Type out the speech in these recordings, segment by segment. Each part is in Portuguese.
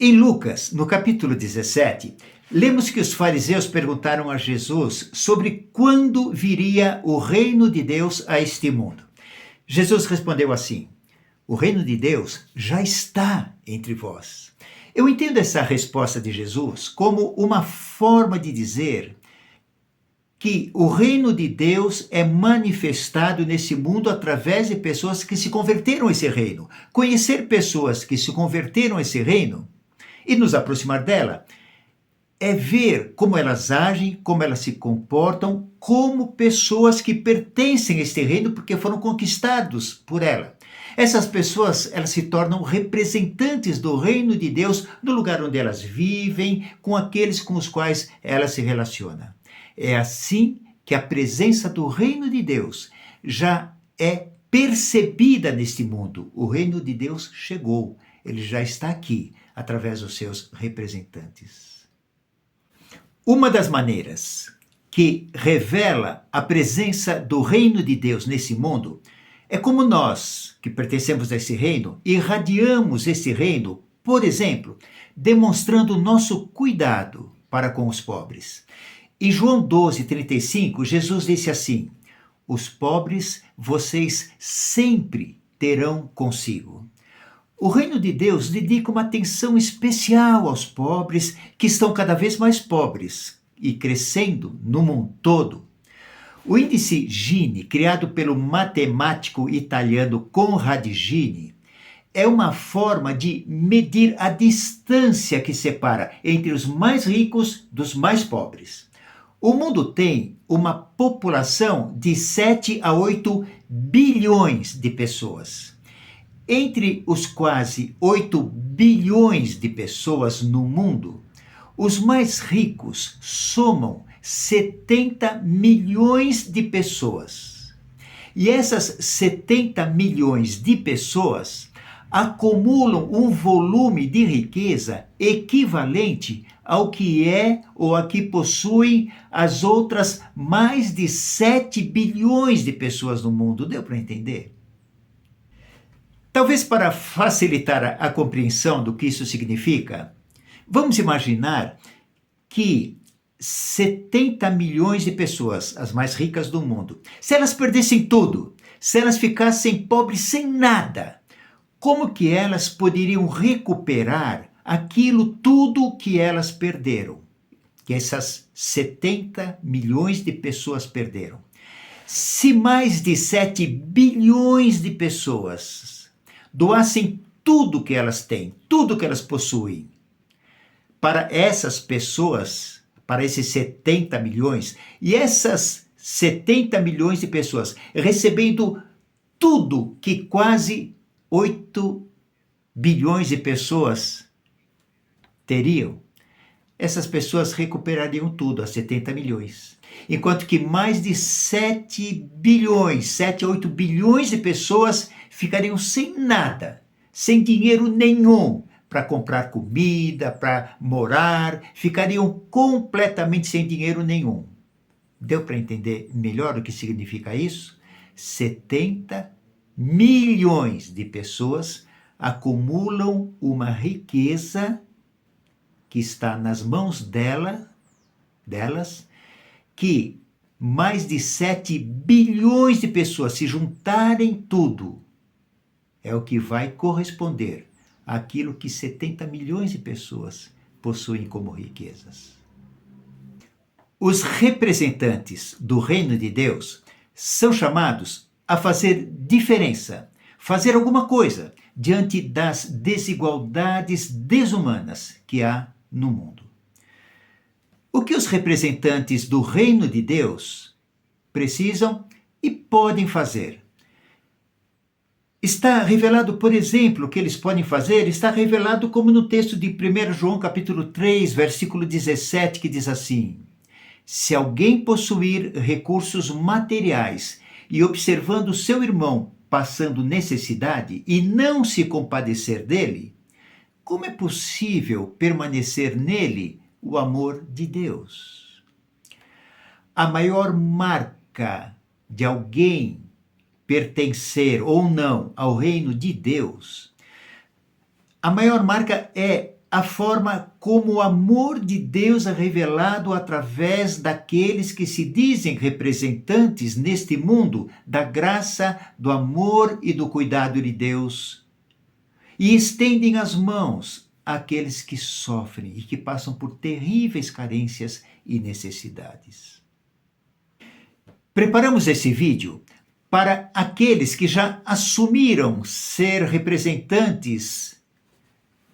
Em Lucas, no capítulo 17, lemos que os fariseus perguntaram a Jesus sobre quando viria o reino de Deus a este mundo. Jesus respondeu assim: o reino de Deus já está entre vós. Eu entendo essa resposta de Jesus como uma forma de dizer que o reino de Deus é manifestado nesse mundo através de pessoas que se converteram a esse reino. Conhecer pessoas que se converteram a esse reino e nos aproximar dela é ver como elas agem, como elas se comportam, como pessoas que pertencem a este reino porque foram conquistados por ela. Essas pessoas, elas se tornam representantes do reino de Deus no lugar onde elas vivem, com aqueles com os quais elas se relacionam. É assim que a presença do reino de Deus já é percebida neste mundo. O reino de Deus chegou, ele já está aqui, através dos seus representantes. Uma das maneiras que revela a presença do reino de Deus nesse mundo é como nós, que pertencemos a esse reino, irradiamos esse reino, por exemplo, demonstrando o nosso cuidado para com os pobres. Em João 12:35, Jesus disse assim: os pobres vocês sempre terão consigo. O reino de Deus dedica uma atenção especial aos pobres que estão cada vez mais pobres e crescendo no mundo todo. O índice Gini, criado pelo matemático italiano Conrad Gini, é uma forma de medir a distância que separa entre os mais ricos dos mais pobres. O mundo tem uma população de 7 a 8 bilhões de pessoas. Entre os quase 8 bilhões de pessoas no mundo, os mais ricos somam 70 milhões de pessoas. E essas 70 milhões de pessoas acumulam um volume de riqueza equivalente ao que é ou a que possuem as outras mais de 7 bilhões de pessoas no mundo. Deu para entender? Talvez para facilitar a compreensão do que isso significa, vamos imaginar que 70 milhões de pessoas, as mais ricas do mundo, se elas perdessem tudo, se elas ficassem pobres sem nada, como que elas poderiam recuperar aquilo tudo que elas perderam? Que essas 70 milhões de pessoas perderam. Se mais de 7 bilhões de pessoas doassem tudo que elas têm, tudo que elas possuem, para essas pessoas, para esses 70 milhões, e essas 70 milhões de pessoas recebendo tudo que quase 8 bilhões de pessoas teriam, essas pessoas recuperariam tudo, as 70 milhões. Enquanto que mais de 7 bilhões, 7 a 8 bilhões de pessoas ficariam sem nada, sem dinheiro nenhum para comprar comida, para morar, ficariam completamente sem dinheiro nenhum. Deu para entender melhor o que significa isso? 70 milhões de pessoas acumulam uma riqueza que está nas mãos delas, que mais de 7 bilhões de pessoas se juntarem tudo, é o que vai corresponder àquilo que 70 milhões de pessoas possuem como riquezas. Os representantes do reino de Deus são chamados a fazer diferença, fazer alguma coisa diante das desigualdades desumanas que há no mundo. O que os representantes do reino de Deus precisam e podem fazer? Está revelado, por exemplo, o que eles podem fazer, está revelado como no texto de 1 João capítulo 3, versículo 17, que diz assim: se alguém possuir recursos materiais e observando seu irmão passando necessidade e não se compadecer dele, como é possível permanecer nele o amor de Deus? A maior marca de alguém pertencer ou não ao reino de Deus, a maior marca é a forma como o amor de Deus é revelado através daqueles que se dizem representantes neste mundo da graça, do amor e do cuidado de Deus, e estendem as mãos àqueles que sofrem e que passam por terríveis carências e necessidades. Preparamos esse vídeo para aqueles que já assumiram ser representantes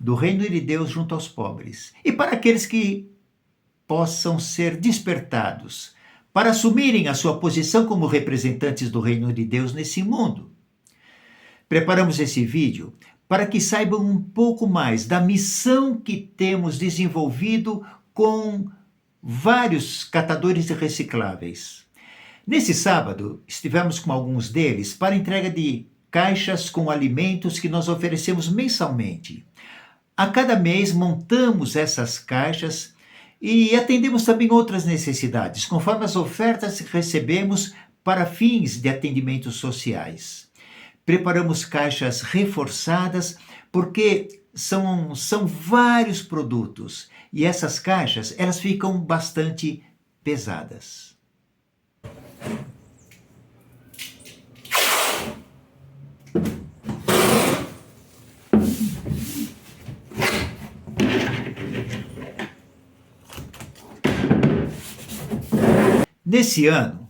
do reino de Deus junto aos pobres, e para aqueles que possam ser despertados para assumirem a sua posição como representantes do reino de Deus nesse mundo. Preparamos esse vídeo para que saibam um pouco mais da missão que temos desenvolvido com vários catadores de recicláveis. Nesse sábado, estivemos com alguns deles para entrega de caixas com alimentos que nós oferecemos mensalmente. A cada mês montamos essas caixas e atendemos também outras necessidades, conforme as ofertas que recebemos para fins de atendimentos sociais. Preparamos caixas reforçadas porque são vários produtos e essas caixas elas ficam bastante pesadas. Nesse ano,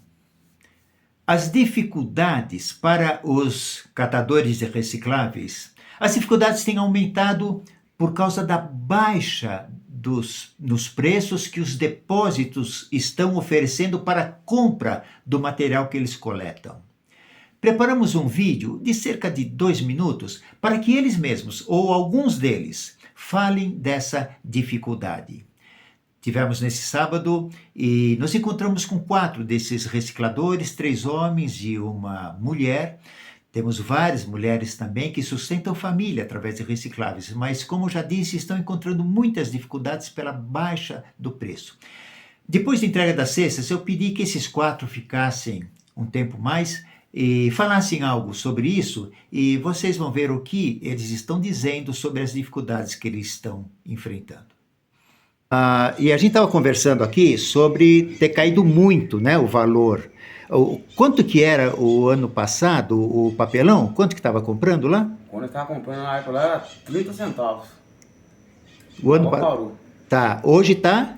as dificuldades para os catadores de recicláveis, as dificuldades têm aumentado por causa da baixa nos preços que os depósitos estão oferecendo para a compra do material que eles coletam. Preparamos um vídeo de cerca de 2 minutos para que eles mesmos, ou alguns deles, falem dessa dificuldade. Tivemos nesse sábado e nos encontramos com 4 desses recicladores, 3 homens e uma mulher. Temos várias mulheres também que sustentam família através de recicláveis, mas como já disse, estão encontrando muitas dificuldades pela baixa do preço. Depois da entrega das cestas, eu pedi que esses 4 ficassem um tempo mais e falassem algo sobre isso, e vocês vão ver o que eles estão dizendo sobre as dificuldades que eles estão enfrentando. E a gente estava conversando aqui sobre ter caído muito, né, o valor. Quanto que era o ano passado o papelão? Quanto que estava comprando lá? Quando eu estava comprando na época lá era 30 centavos. O ano passado. Tá, hoje está?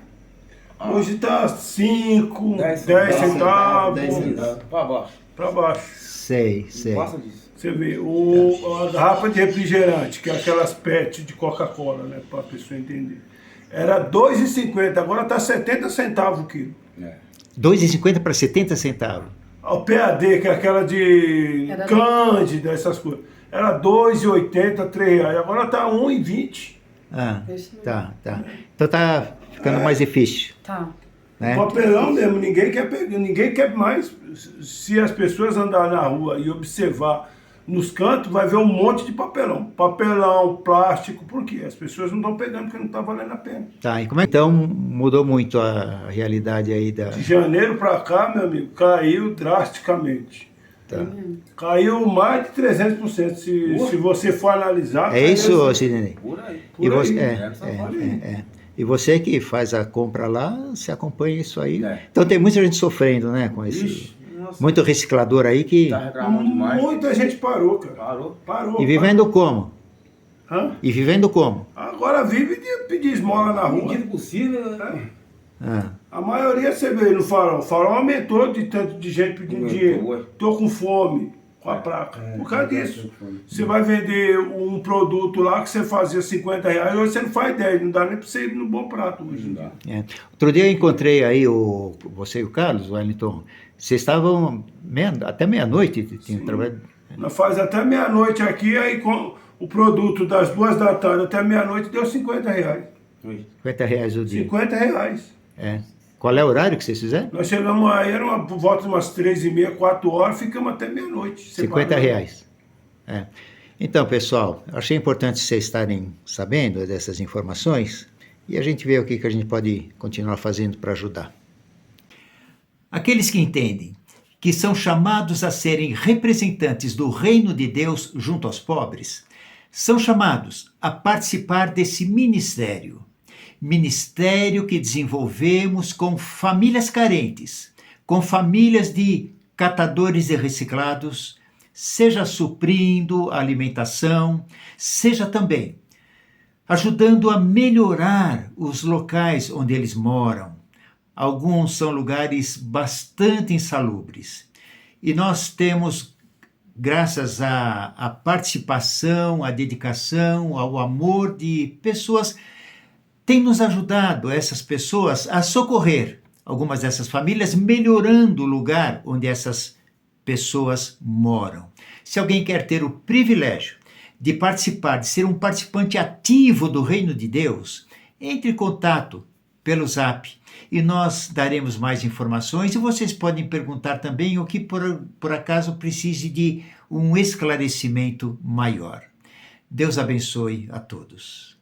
Hoje está 5, 10 centavos. centavos. Para baixo. Para baixo. Sei. Passa disso. Você vê, a garrafa de refrigerante, que é aquelas PET de Coca-Cola, né, para a pessoa entender. Era R$ 2,50, agora está 70 centavos o quilo. É. 2,50 para 70 centavos. O PAD, que é aquela de Cândida, essas coisas. Era R$ 2,80, R$ 3, agora está R$ 1,20. Tá. Então tá ficando mais difícil. Tá. Né? O papelão mesmo, ninguém quer mais. Se as pessoas andarem na rua e observar nos cantos, vai ver um monte de papelão. Papelão, plástico, por quê? As pessoas não estão pegando porque não está valendo a pena. Tá, e como é que então mudou muito a realidade aí da... De janeiro para cá, meu amigo, caiu drasticamente. Tá. Caiu mais de 300%, se você for analisar. É isso, Sidney? Por aí. E você, aí. E você que faz a compra lá, você acompanha isso aí. É. Então tem muita gente sofrendo, né, com esse... Ixi, nossa. Muito reciclador aí que... Tá reclamando demais. Muita gente parou, cara. Parou. E vivendo como? Hã? E vivendo como? Agora vive de pedir esmola na rua. Medida possível, né? A maioria você vê no farol. O farol aumentou de tanto de gente pedindo dinheiro. Tô com fome, com a placa. Por causa disso. Você vai vender um produto lá que você fazia R$50, hoje você não faz 10, não dá nem pra você ir no Bom Prato hoje. Não dá. Outro dia eu encontrei aí você e o Carlos, Wellington. Vocês estavam até meia-noite, tinham trabalhado. Nós faz até meia-noite aqui, aí com o produto das 2 da tarde até meia-noite deu R$50. R$50 o dia. R$50. É. Qual é o horário que vocês fizeram? Nós chegamos aí, era por volta de umas 3h30, 4 horas, ficamos até meia-noite. R$50. É. Então, pessoal, achei importante vocês estarem sabendo dessas informações e a gente vê o que a gente pode continuar fazendo para ajudar. Aqueles que entendem que são chamados a serem representantes do reino de Deus junto aos pobres, são chamados a participar desse ministério. Ministério que desenvolvemos com famílias carentes, com famílias de catadores de reciclados, seja suprindo a alimentação, seja também ajudando a melhorar os locais onde eles moram. Alguns são lugares bastante insalubres. E nós temos, graças à participação, à dedicação, ao amor de pessoas, tem nos ajudado essas pessoas a socorrer algumas dessas famílias, melhorando o lugar onde essas pessoas moram. Se alguém quer ter o privilégio de participar, de ser um participante ativo do Reino de Deus, entre em contato pelo Zap e nós daremos mais informações, e vocês podem perguntar também o que por acaso precise de um esclarecimento maior. Deus abençoe a todos.